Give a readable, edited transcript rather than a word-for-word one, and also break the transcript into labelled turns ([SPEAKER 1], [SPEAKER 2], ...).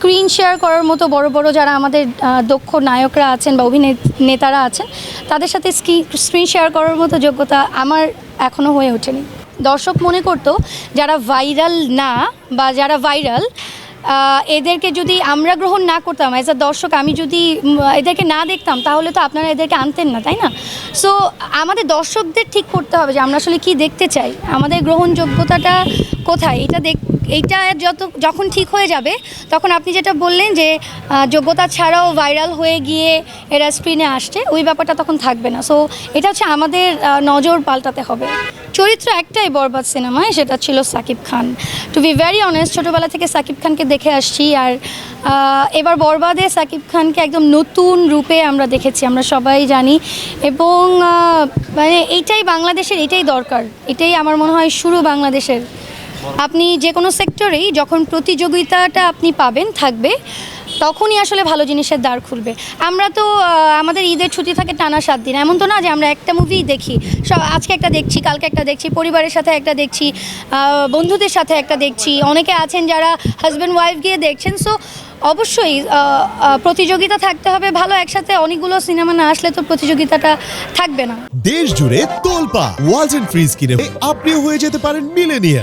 [SPEAKER 1] Screen share করার মতো বড় বড় যারা আমাদের দক্ষ নায়করা আছেন বা অভিনেতারা আছেন তাদের সাথে স্ক্রিন শেয়ার করার মতো যোগ্যতা আমার এখনও হয়ে ওঠেনি। দর্শক মনে করতো যারা ভাইরাল না বা যারা ভাইরাল এদেরকে যদি আমরা গ্রহণ না করতাম অ্যাজ আ দর্শক, আমি যদি এদেরকে না দেখতাম তাহলে তো আপনারা এদেরকে আনতেন না, তাই না? সো আমাদের দর্শকদের ঠিক করতে হবে যে আমরা আসলে কি দেখতে চাই, আমাদের গ্রহণযোগ্যতাটা কোথায়। এইটা যখন ঠিক হয়ে যাবে তখন আপনি যেটা বললেন যে যোগ্যতা ছাড়াও ভাইরাল হয়ে গিয়ে এরা স্ক্রিনে আসছে, ওই ব্যাপারটা তখন থাকবে না। সো এটা হচ্ছে আমাদের নজর পাল্টাতে হবে। চরিত্র একটাই বরবাদ সিনেমায়, সেটা ছিল Shakib Khan. Two be very honest, ছোটোবেলা থেকে সাকিব খানকে দেখে আসছি, আর এবার বরবাদে সাকিব খানকে একদম নতুন রূপে আমরা দেখেছি, আমরা সবাই জানি। এবং মানে এইটাই বাংলাদেশের, এটাই দরকার, এটাই আমার মনে হয় শুরু বাংলাদেশের। আপনি যে কোনো সেক্টরেই যখন প্রতিযোগিতাটা আপনি পাবেন থাকবে, তখনই আসলে ভালো জিনিসের দ্বার খুলবে। আমরা তো আমাদের ঈদের ছুটি থাকে টানা 7 দিন, এমন তো না যে আমরা একটা মুভিই দেখি। আজকে একটা দেখছি, কালকে একটা দেখছি, পরিবারের সাথে একটা দেখছি, বন্ধুদের সাথে একটা দেখছি, অনেকে আছেন যারা হাজব্যান্ড ওয়াইফ গিয়ে দেখছেন। সো অবশ্যই প্রতিযোগিতা থাকতে হবে ভালো, একসাথে অনেকগুলো সিনেমা না আসলে তো প্রতিযোগিতাটা থাকবে না।
[SPEAKER 2] দেশ জুড়ে তোলপা ওয়ালটন ফ্রিজ কিনে আপনিও হয়ে যেতে পারেন মিলেনিয়ার।